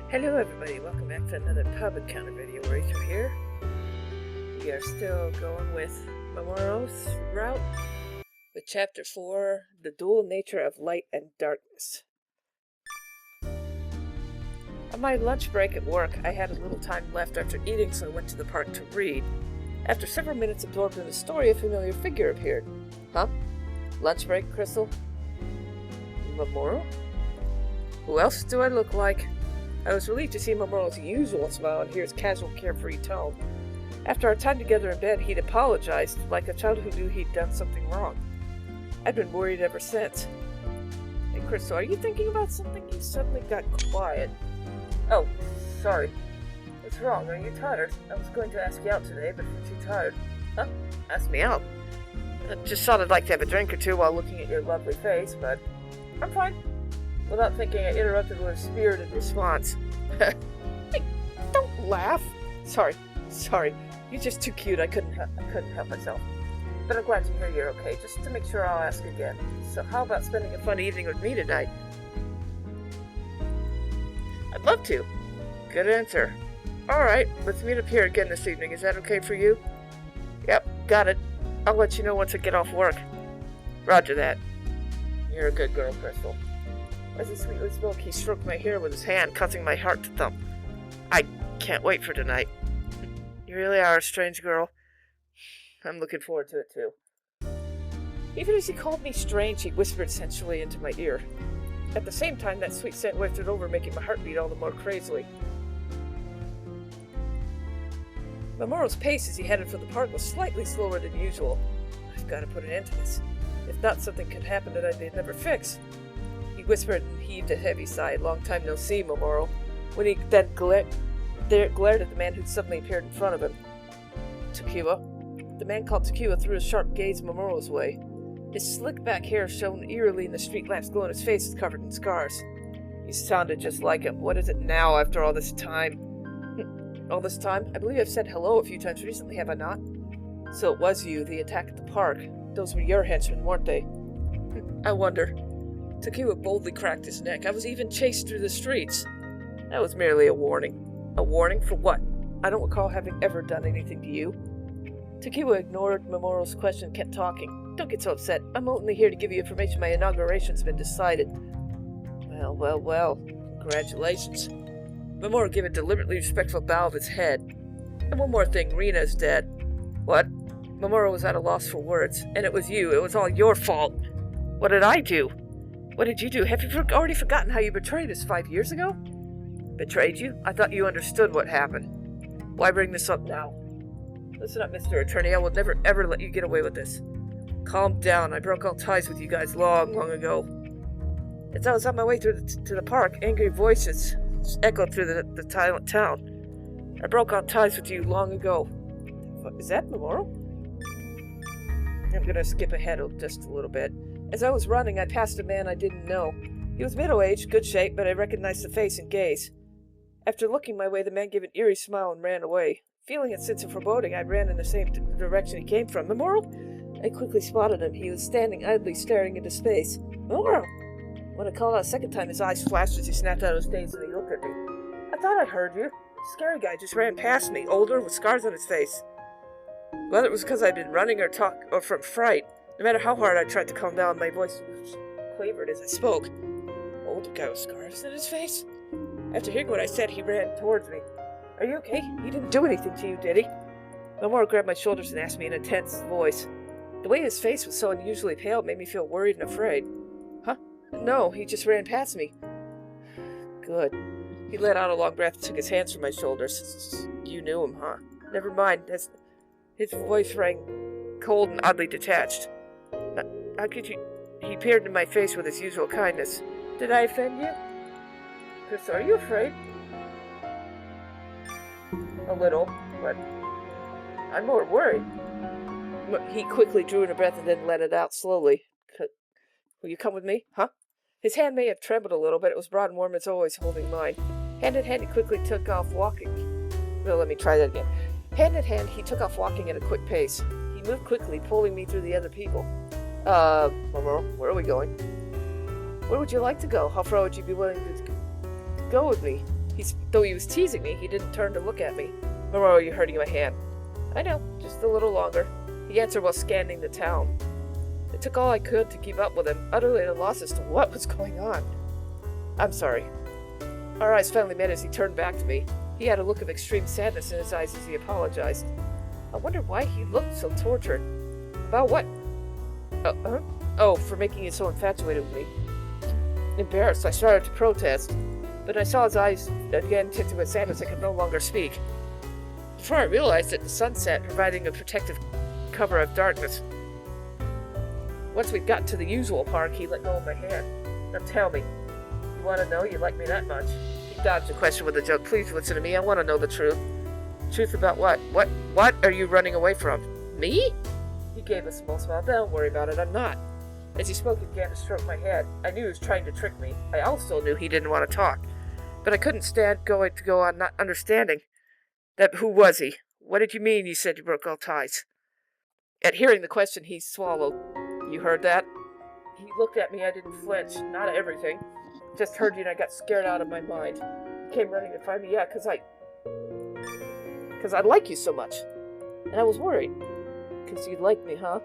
Hello everybody, welcome back to another pub encounter video. Rachel here. We are still going with Mamoru's route with chapter 4, The Dual Nature of Light and Darkness. On my lunch break at work, I had a little time left after eating, so I went to the park to read. After several minutes absorbed in the story, a familiar figure appeared. Huh? Lunch break, Crystal? Mamoru? Who else do I look like? I was relieved to see Mamoru's usual smile and hear his casual, carefree tone. After our time together in bed, he'd apologized, like a child who knew he'd done something wrong. I'd been worried ever since. Hey, Crystal, are you thinking about something? You suddenly got quiet. Oh, sorry. What's wrong? Are you tired? I was going to ask you out today, but you're too tired. Huh? Ask me out? I just thought I'd like to have a drink or two while looking at your lovely face, but I'm fine. Without thinking, I interrupted with a spirited response. Hey, don't laugh. Sorry. You're just too cute. I couldn't help myself. But I'm glad to hear you're okay. Just to make sure, I'll ask again. So how about spending a fun evening with me tonight? I'd love to. Good answer. Alright, let's meet up here again this evening. Is that okay for you? Yep, got it. I'll let you know once I get off work. Roger that. You're a good girl, Crystal. As he sweetly spoke, he stroked my hair with his hand, causing my heart to thump. I can't wait for tonight. You really are a strange girl. I'm looking forward to it, too. Even as he called me strange, he whispered sensually into my ear. At the same time, that sweet scent wafted over, making my heart beat all the more crazily. Mamoru's pace as he headed for the park was slightly slower than usual. I've got to put an end to this. If not, something could happen that I'd never fix. He whispered and heaved a heavy sigh. Long time no see, Mamoru. When he then glared at the man who'd suddenly appeared in front of him. Takiwa. The man called Takiwa threw a sharp gaze Mamoru's way. His slick back hair shone eerily in the street lamps glow, and his face was covered in scars. He sounded just like him. What is it now, after all this time? All this time? I believe I've said hello a few times recently, have I not? So it was you, the attack at the park. Those were your henchmen, weren't they? I wonder. Takiwa boldly cracked his neck. I was even chased through the streets. That was merely a warning. A warning for what? I don't recall having ever done anything to you. Takiwa ignored Mamoru's question and kept talking. Don't get so upset. I'm only here to give you information my inauguration's been decided. Well. Congratulations. Mamoru gave a deliberately respectful bow of his head. And one more thing, Rina's dead. What? Mamoru was at a loss for words. And it was you. It was all your fault. What did I do? What did you do? Have you already forgotten how you betrayed us 5 years ago? Betrayed you? I thought you understood what happened. Why bring this up now? Listen up, Mr. Attorney. I will never, ever let you get away with this. Calm down. I broke all ties with you guys long ago. As I was on my way to the park, angry voices echoed through the silent town. I broke all ties with you long ago. Is that Mamoru? I'm gonna skip ahead just a little bit. As I was running, I passed a man I didn't know. He was middle-aged, good shape, but I recognized the face and gaze. After looking my way, the man gave an eerie smile and ran away. Feeling a sense of foreboding, I ran in the same direction he came from. Mamoru? I quickly spotted him. He was standing idly staring into space. Mamoru! When I called out a second time, his eyes flashed as he snapped out of his daze and he looked at me. I thought I heard you. The scary guy just ran past me, older, with scars on his face. Whether it was because I'd been running or from fright, no matter how hard I tried to calm down, my voice quavered as I spoke. Older guy with scars on his face? After hearing what I said, he ran towards me. Are you okay? He didn't do anything to you, did he? Mamoru grabbed my shoulders and asked me in a tense voice. The way his face was so unusually pale made me feel worried and afraid. Huh? No, he just ran past me. Good. He let out a long breath and took his hands from my shoulders. You knew him, huh? Never mind. His voice rang cold and oddly detached. How could you... He peered into my face with his usual kindness. Did I offend you? Chris, are you afraid? A little, but I'm more worried. He quickly drew in a breath and then let it out slowly. Will you come with me? Huh? His hand may have trembled a little, but it was broad and warm as always, holding mine. Hand in hand, he quickly took off walking. Well, let me try that again. Hand in hand, he took off walking at a quick pace. He moved quickly, pulling me through the other people. Mamoru, where are we going? Where would you like to go? How far would you be willing to go with me? Though he was teasing me, he didn't turn to look at me. Mamoru, you're hurting my hand. I know, just a little longer. He answered while scanning the town. It took all I could to keep up with him, utterly at a loss as to what was going on. I'm sorry. Our eyes finally met as he turned back to me. He had a look of extreme sadness in his eyes as he apologized. I wondered why he looked so tortured. About what? Oh, for making you so infatuated with me. Embarrassed, I started to protest, but I saw his eyes again tinted with sadness. I could no longer speak. Before I realized it, the sun set, providing a protective cover of darkness. Once we got to the usual park, he let go of my hand. Now tell me, you want to know you like me that much? He dodged the question with a joke. Please listen to me, I want to know the truth. Truth about what? What are you running away from? Me? He gave a small smile. Don't worry about it, I'm not. As he spoke, he began to stroke my head. I knew he was trying to trick me. I also knew he didn't want to talk. But I couldn't stand to go on not understanding. Who was he? What did you mean you said you broke all ties? At hearing the question, he swallowed. You heard that? He looked at me. I didn't flinch. Not everything. Just heard you and I got scared out of my mind. He came running to find me. Yeah, because I like you so much. And I was worried. Because you like me, huh?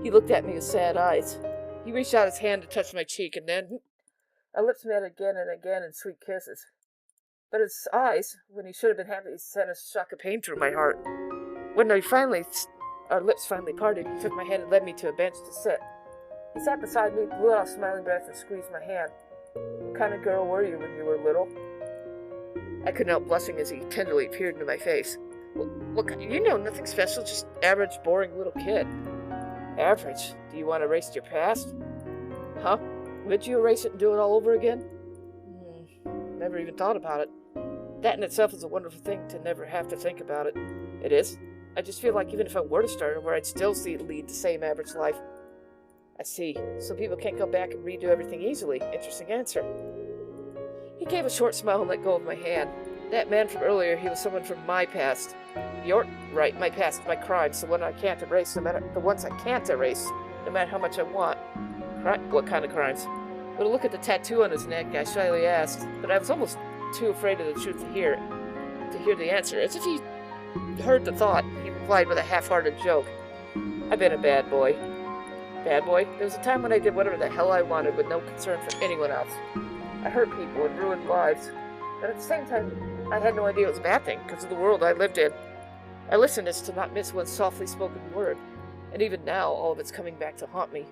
He looked at me with sad eyes. He reached out his hand to touch my cheek, and then our lips met again and again in sweet kisses. But his eyes, when he should have been happy, sent a shock of pain through my heart. When our lips finally parted, he took my hand and led me to a bench to sit. He sat beside me, blew out a smiling breath, and squeezed my hand. What kind of girl were you when you were little? I couldn't help blushing as he tenderly peered into my face. Look, you know, nothing special, just average, boring little kid. Average? Do you want to erase your past? Huh? Would you erase it and do it all over again? Never even thought about it. That in itself is a wonderful thing, to never have to think about it. It is. I just feel like even if I were to start over, I'd still lead the same average life. I see. Some people can't go back and redo everything easily. Interesting answer. He gave a short smile and let go of my hand. That man from earlier, he was someone from my past. Right, my past, my crimes, the ones I can't erase, no matter how much I want. What kind of crimes? With a look at the tattoo on his neck, I shyly asked, but I was almost too afraid of the truth to hear the answer. As if he heard the thought, he replied with a half-hearted joke. I've been a bad boy. Bad boy? There was a time when I did whatever the hell I wanted with no concern for anyone else. I hurt people and ruined lives. But at the same time, I had no idea it was a bad thing, because of the world I lived in. I listened as to not miss one softly spoken word, and even now, all of it's coming back to haunt me.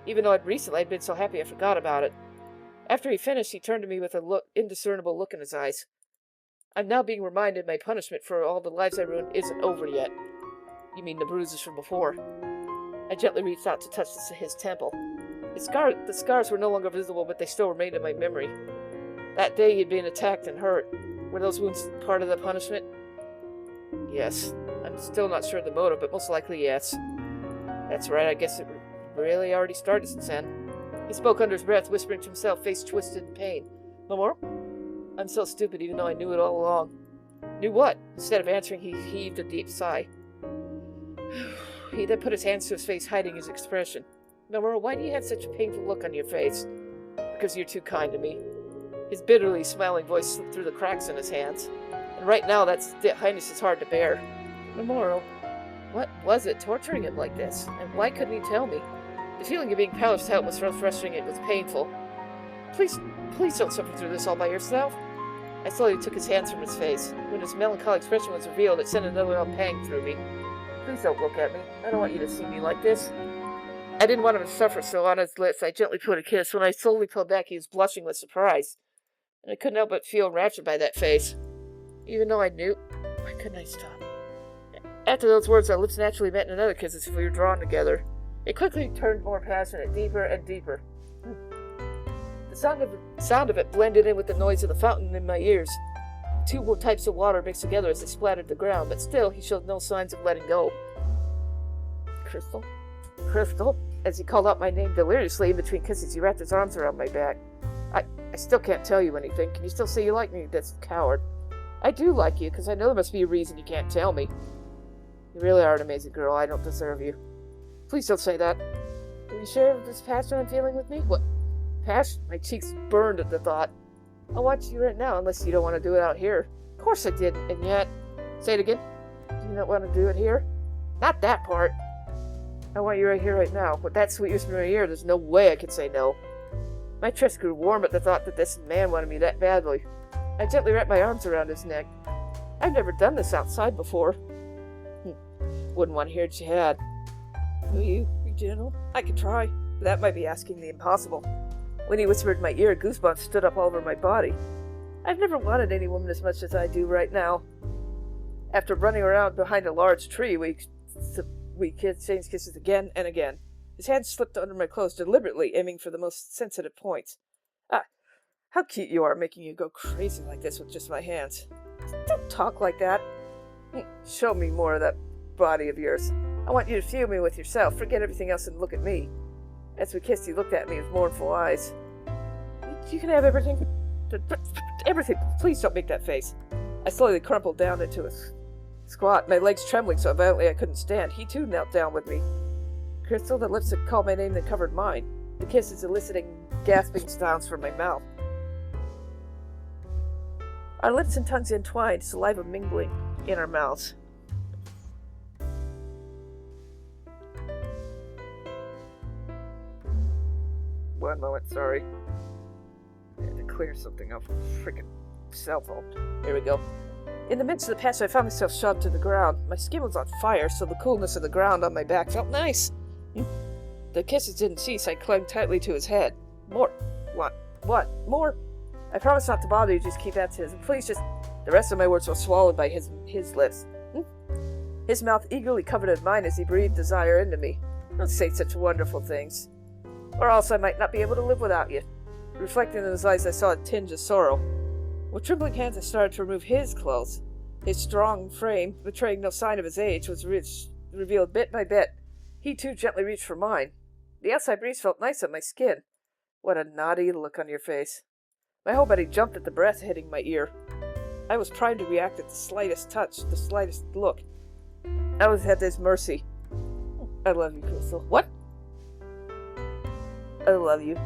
Even though I'd been so happy I forgot about it. After he finished, he turned to me with a indiscernible look in his eyes. I'm now being reminded my punishment for all the lives I ruined isn't over yet. You mean the bruises from before? I gently reached out to touch his temple. The scars were no longer visible, but they still remained in my memory. That day he'd been attacked and hurt. Were those wounds part of the punishment? Yes. I'm still not sure of the motive, but most likely yes. That's right, I guess it really already started since then. He spoke under his breath, whispering to himself, face twisted in pain. Mamoru? I'm so stupid, even though I knew it all along. Knew what? Instead of answering, he heaved a deep sigh. He then put his hands to his face, hiding his expression. Mamoru, why do you have such a painful look on your face? Because you're too kind to me. His bitterly smiling voice slipped through the cracks in his hands. And right now, that highness is hard to bear. Mamoru, what was it torturing him like this? And why couldn't he tell me? The feeling of being powerless to help was so frustrating it was painful. Please don't suffer through this all by yourself. I slowly took his hands from his face. When his melancholy expression was revealed, it sent another pang through me. Please don't look at me. I don't want you to see me like this. I didn't want him to suffer, so on his lips I gently put a kiss. When I slowly pulled back, he was blushing with surprise. And I couldn't help but feel enraptured by that face. Even though I knew, why couldn't I stop? After those words, our lips naturally met in another kiss as if we were drawn together. It quickly turned more passionate, deeper and deeper. The sound of it blended in with the noise of the fountain in my ears. Two types of water mixed together as they splattered the ground, but still he showed no signs of letting go. Crystal? Crystal? As he called out my name deliriously in between kisses, he wrapped his arms around my back. I still can't tell you anything. Can you still say you like me? That's a coward. I do like you, because I know there must be a reason you can't tell me. You really are an amazing girl. I don't deserve you. Please don't say that. Will you share this passion I'm feeling with me? What? Passion? My cheeks burned at the thought. I want you right now, unless you don't want to do it out here. Of course I did, and yet... Say it again. Do you not want to do it here? Not that part. I want you right here, right now. With that sweet whisper in my ear, there's no way I could say no. My chest grew warm at the thought that this man wanted me that badly. I gently wrapped my arms around his neck. I've never done this outside before. Wouldn't want to hear what you had. Will you be gentle? I could try. But that might be asking the impossible. When he whispered in my ear, goosebumps stood up all over my body. I've never wanted any woman as much as I do right now. After running around behind a large tree, we exchanged kisses again and again. His hand slipped under my clothes deliberately, aiming for the most sensitive points. Ah, how cute you are, making you go crazy like this with just my hands. Don't talk like that. Show me more of that body of yours. I want you to feel me with yourself. Forget everything else and look at me. As we kissed, he looked at me with mournful eyes. You can have everything. Everything. Please don't make that face. I slowly crumpled down into a squat, my legs trembling so violently I couldn't stand. He too knelt down with me. Crystal, the lips that called my name that covered mine. The kisses eliciting gasping sounds from my mouth. Our lips and tongues entwined, saliva mingling in our mouths. One moment, sorry. I had to clear something off a freaking cell phone. Here we go. In the midst of the passage, I found myself shoved to the ground. My skin was on fire, so the coolness of the ground on my back felt nice. The kisses didn't cease. I clung tightly to his head. More. What? More? I promise not to bother you, just keep at his. Please just... The rest of my words were swallowed by his lips. His mouth eagerly coveted mine as he breathed desire into me. Don't say such wonderful things. Or else I might not be able to live without you. Reflecting in his eyes, I saw a tinge of sorrow. With trembling hands, I started to remove his clothes. His strong frame, betraying no sign of his age, was revealed bit by bit. He too gently reached for mine. The outside breeze felt nice on my skin. What a naughty look on your face. My whole body jumped at the breath hitting my ear. I was primed to react at the slightest touch, the slightest look. I was at his mercy. I love you, Crystal. What? I love you.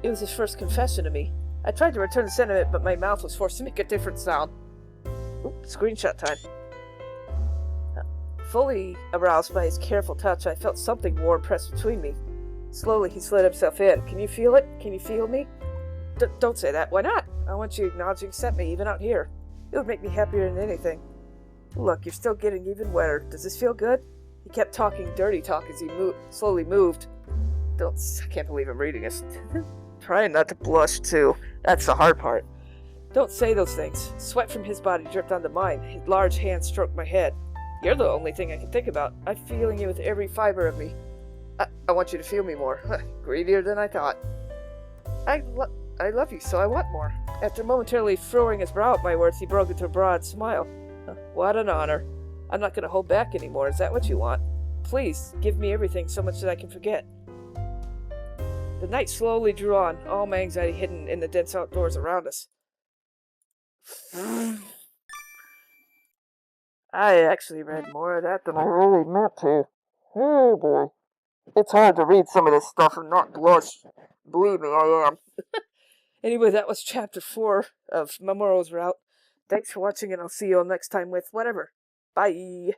It was his first confession to me. I tried to return the sentiment, but my mouth was forced to make a different sound. Screenshot time. Fully aroused by his careful touch, I felt something warm pressed between me. Slowly, he slid himself in. Can you feel it? Can you feel me? Don't say that. Why not? I want you to acknowledge and accept me, even out here. It would make me happier than anything. Look, you're still getting even wetter. Does this feel good? He kept talking dirty talk as he slowly moved. I can't believe I'm reading this. Trying not to blush, too. That's the hard part. Don't say those things. Sweat from his body dripped onto mine. His large hand stroked my head. You're the only thing I can think about. I'm feeling you with every fiber of me. I want you to feel me more. Greedier than I thought. I love you, so I want more. After momentarily furrowing his brow at my words, he broke into a broad smile. What an honor. I'm not going to hold back anymore. Is that what you want? Please, give me everything so much that I can forget. The night slowly drew on, all my anxiety hidden in the dense outdoors around us. I actually read more of that than I really meant to. Oh boy. It's hard to read some of this stuff and not blush. Believe me, I am. Anyway, that was chapter 4 of Mamoru's Route. Thanks for watching, and I'll see you all next time with whatever. Bye!